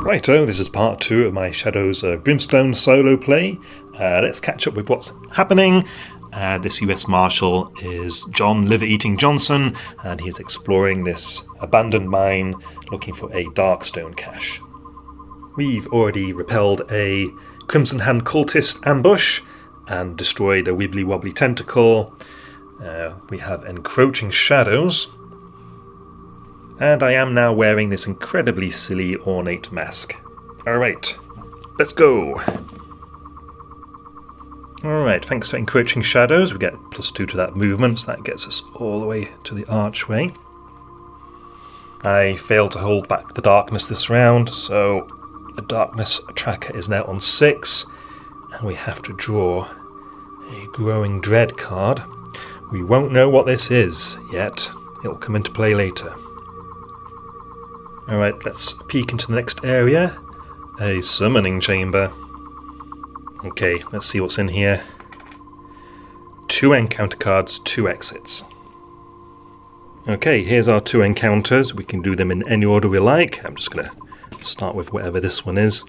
Righto, this is part 2 of my Shadows of Brimstone solo play. Let's catch up with what's happening. This US Marshal is John Liver-Eating Johnson, and he is exploring this abandoned mine looking for a Darkstone cache. We've already repelled a Crimson Hand cultist ambush and destroyed a wibbly wobbly tentacle. We have encroaching shadows. And I am now wearing this incredibly silly ornate mask. Alright, let's go. Alright, thanks for encroaching shadows. We get +2 to that movement, so that gets us all the way to the archway. I failed to hold back the darkness this round, so the darkness tracker is now on 6, and we have to draw a Growing Dread card. We won't know what this is yet. It'll come into play later. Alright, let's peek into the next area. A summoning chamber. Okay, let's see what's in here. 2 encounter cards, 2 exits. Okay, here's our 2 encounters. We can do them in any order we like. I'm just going to start with whatever this one is.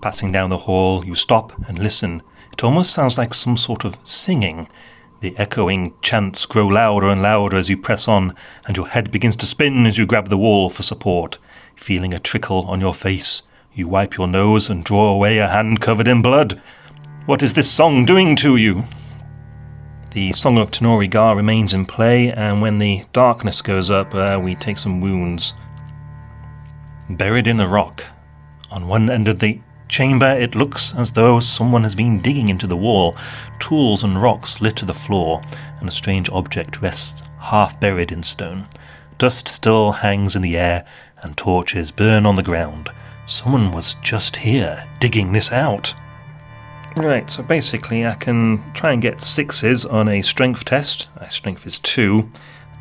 Passing down the hall, you stop and listen. It almost sounds like some sort of singing. The echoing chants grow louder and louder as you press on, and your head begins to spin as you grab the wall for support. Feeling a trickle on your face, you wipe your nose and draw away a hand covered in blood. What is this song doing to you? The Song of Tenori Gar remains in play, and when the darkness goes up, we take some wounds. Buried in the rock. On one end of the chamber, it looks as though someone has been digging into the wall. Tools and rocks litter the floor, and a strange object rests half buried in stone. Dust still hangs in the air, and torches burn on the ground. Someone was just here, digging this out. Right, so basically I can try and get 6s on a strength test. My strength is 2,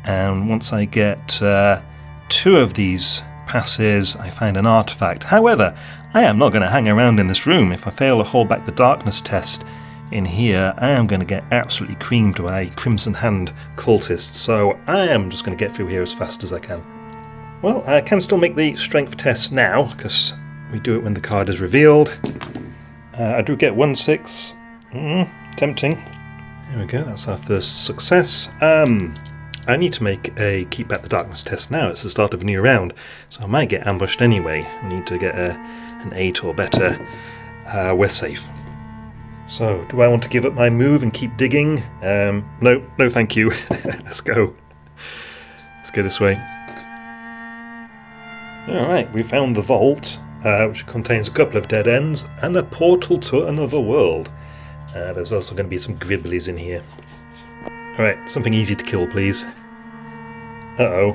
and once I get 2 of these passes, I find an artifact. However, I am not going to hang around in this room. If I fail to hold back the darkness test in here, I am going to get absolutely creamed by Crimson Hand cultists, so I am just going to get through here as fast as I can. Well, I can still make the strength test now, because we do it when the card is revealed. I do get 1 6. Tempting. There we go, that's our first success. I need to make a Keep Back the Darkness test now. It's the start of a new round, so I might get ambushed anyway. I need to get an 8 or better. We're safe. So, do I want to give up my move and keep digging? No thank you. Let's go. Let's go this way. Alright, we found the vault, which contains a couple of dead ends and a portal to another world. There's also going to be some gribblies in here. Alright, something easy to kill, please. Uh-oh.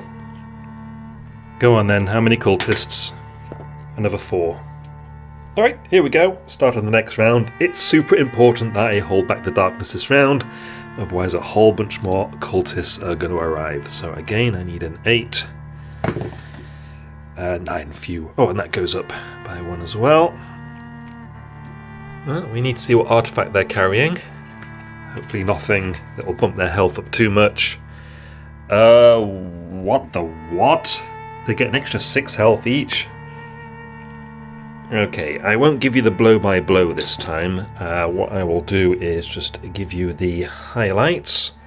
Go on then, how many cultists? Another 4. Alright, here we go. Start of the next round. It's super important that I hold back the darkness this round, otherwise a whole bunch more cultists are going to arrive. So again, I need an 8. 9 few. Oh, and that goes up by 1 as well. Well, we need to see what artifact they're carrying. Hopefully nothing that will bump their health up too much. What the what? They get an extra 6 health each. Okay, I won't give you the blow-by-blow this time. What I will do is just give you the highlights.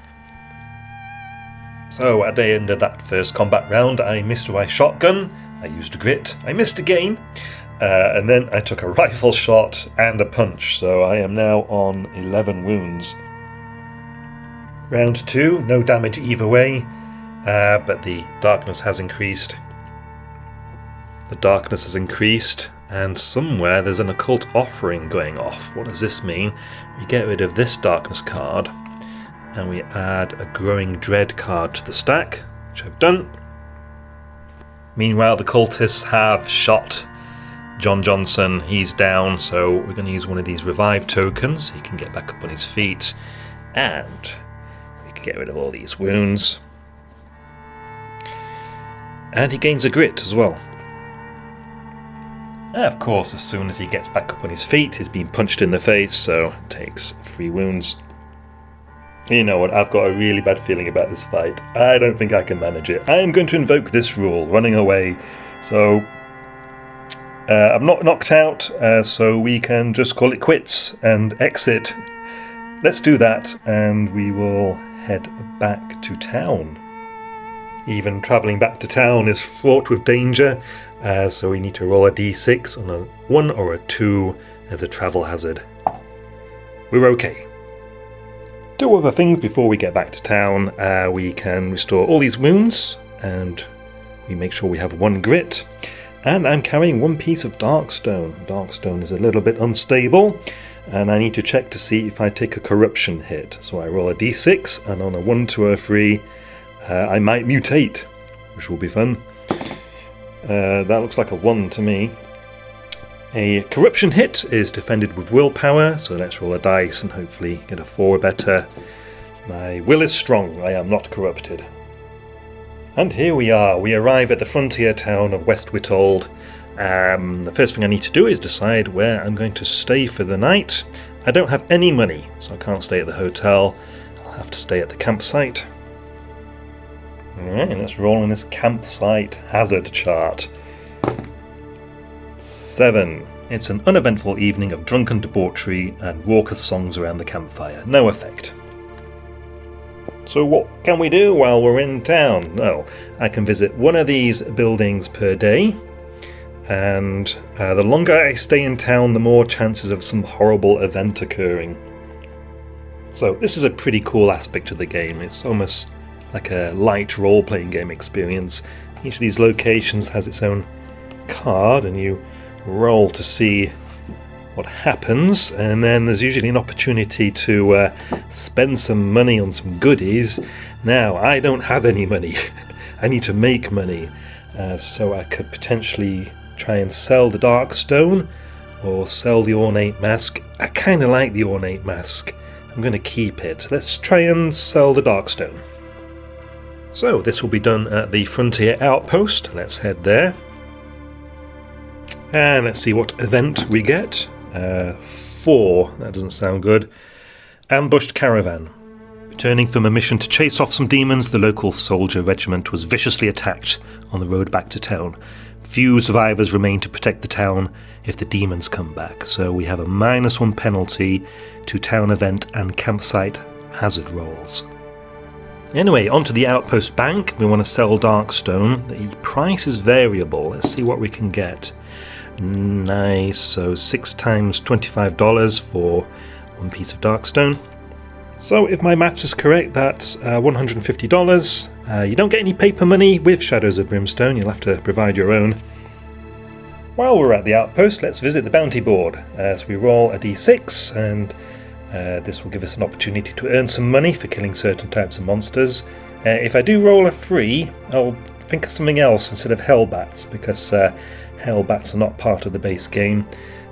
So, at the end of that first combat round, I missed with my shotgun. I used a grit. I missed again. And then I took a rifle shot and a punch, so I am now on 11 wounds. Round 2, no damage either way, but the darkness has increased. The darkness has increased, and somewhere there's an occult offering going off. What does this mean? We get rid of this darkness card, and we add a Growing Dread card to the stack, which I've done. Meanwhile, the cultists have shot John Johnson. He's down, so we're going to use one of these revive tokens. He can get back up on his feet, and we can get rid of all these wounds. And he gains a grit as well. And of course, as soon as he gets back up on his feet, he's been punched in the face, so takes 3 wounds. You know what, I've got a really bad feeling about this fight. I don't think I can manage it. I am going to invoke this rule, running away. So, I'm not knocked out, so we can just call it quits and exit. Let's do that, and we will head back to town. Even travelling back to town is fraught with danger, so we need to roll a d6 on a 1 or a 2 as a travel hazard. We're okay. Two other things before we get back to town. We can restore all these wounds, and we make sure we have 1 grit. And I'm carrying 1 piece of Darkstone. Darkstone is a little bit unstable, and I need to check to see if I take a corruption hit. So I roll a d6, and on a 1, 2, or 3, I might mutate, which will be fun. That looks like a 1 to me. A corruption hit is defended with willpower, so let's roll a dice and hopefully get a 4 or better. My will is strong, I am not corrupted. And here we are, we arrive at the frontier town of West Withold. The first thing I need to do is decide where I'm going to stay for the night. I don't have any money, so I can't stay at the hotel. I'll have to stay at the campsite. Alright, let's roll on this campsite hazard chart. 7. It's an uneventful evening of drunken debauchery and raucous songs around the campfire. No effect. So what can we do while we're in town? Well, I can visit one of these buildings per day, and the longer I stay in town, the more chances of some horrible event occurring. So this is a pretty cool aspect of the game. It's almost like a light role-playing game experience. Each of these locations has its own card, and you roll to see what happens, and then there's usually an opportunity to spend some money on some goodies. Now, I don't have any money. I need to make money, so I could potentially try and sell the Darkstone or sell the Ornate Mask. I kind of like the Ornate Mask. I'm going to keep it. Let's try and sell the Darkstone. So this will be done at the Frontier Outpost. Let's head there. And let's see what event we get. 4. That doesn't sound good. Ambushed caravan. Returning from a mission to chase off some demons, the local soldier regiment was viciously attacked on the road back to town. Few survivors remain to protect the town if the demons come back, so we have a -1 penalty to town event and campsite hazard rolls. Anyway, onto the Outpost Bank. We want to sell Darkstone. The price is variable. Let's see what we can get. Nice, so 6 times $25 for 1 piece of Darkstone. So if my maths is correct, that's $150. You don't get any paper money with Shadows of Brimstone, you'll have to provide your own. While we're at the outpost, let's visit the bounty board. So we roll a d6, and this will give us an opportunity to earn some money for killing certain types of monsters. If I do roll a 3, I'll think of something else instead of Hellbats, because Hellbats are not part of the base game,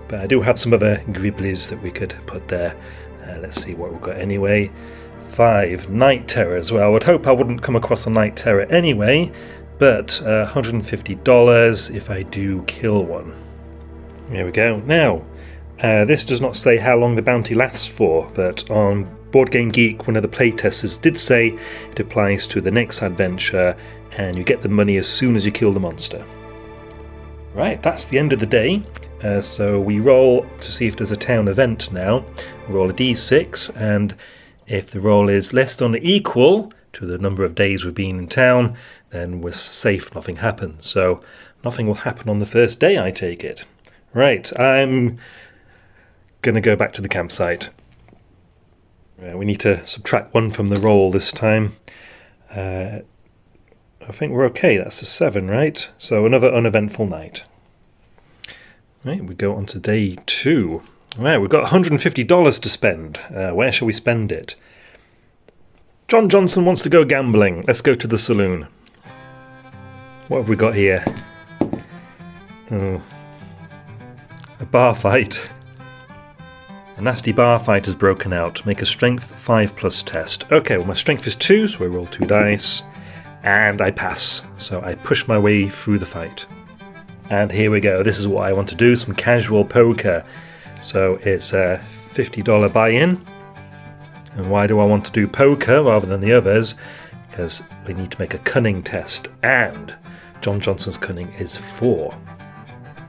but I do have some other Griblies that we could put there. Let's see what we've got anyway. 5. Night Terrors. Well, I would hope I wouldn't come across a Night Terror anyway, but $150 if I do kill one. There we go. Now, this does not say how long the bounty lasts for, but on Board Game Geek, one of the playtesters did say it applies to the next adventure, and you get the money as soon as you kill the monster. Right, that's the end of the day. So we roll to see if there's a town event now. We roll a d6, and if the roll is less than or equal to the number of days we've been in town, then we're safe, nothing happens. So nothing will happen on the first day, I take it. Right, I'm going to go back to the campsite. We need to subtract 1 from the roll this time. I think we're okay, that's a 7, right? So another uneventful night. Right, we go on to day 2. Right, we've got $150 to spend. Where shall we spend it? John Johnson wants to go gambling. Let's go to the saloon. What have we got here? Oh, a bar fight. A nasty bar fight has broken out. Make a strength 5+ test. Okay, well my strength is 2, so I roll 2 dice. And I pass. So I push my way through the fight. And here we go. This is what I want to do, some casual poker. So it's a $50 buy-in. And why do I want to do poker rather than the others? Because we need to make a cunning test. And John Johnson's cunning is 4.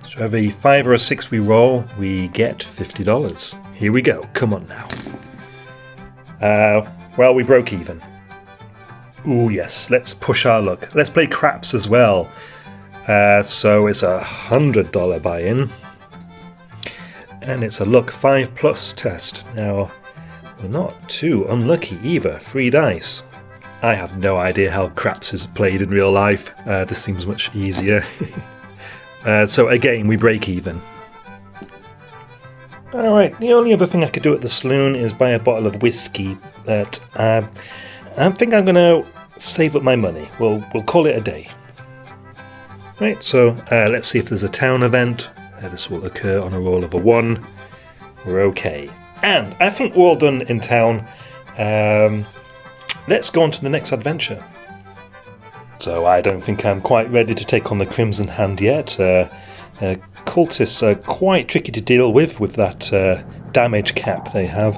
So every 5 or a 6 we roll, we get $50. Here we go. Come on now. Well, we broke even. Ooh, yes. Let's push our luck. Let's play craps as well. So it's a $100 buy-in. And it's a luck 5+ test. Now, we're not too unlucky either. 3 dice. I have no idea how craps is played in real life. This seems much easier. So again, we break even. Alright, the only other thing I could do at the saloon is buy a bottle of whiskey, but I think I'm going to save up my money. We'll call it a day. Right, so let's see if there's a town event. This will occur on a roll of a 1. We're okay. And I think we're all done in town. Let's go on to the next adventure. So I don't think I'm quite ready to take on the Crimson Hand yet. Cultists are quite tricky to deal with that damage cap they have.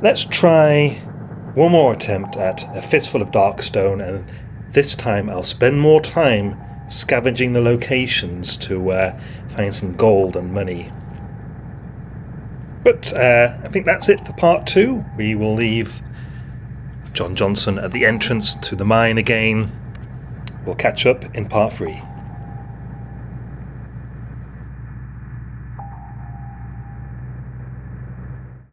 Let's try one more attempt at a Fistful of Darkstone, and this time I'll spend more time scavenging the locations to find some gold and money. But I think that's it for part 2. We will leave John Johnson at the entrance to the mine again. We'll catch up in part 3.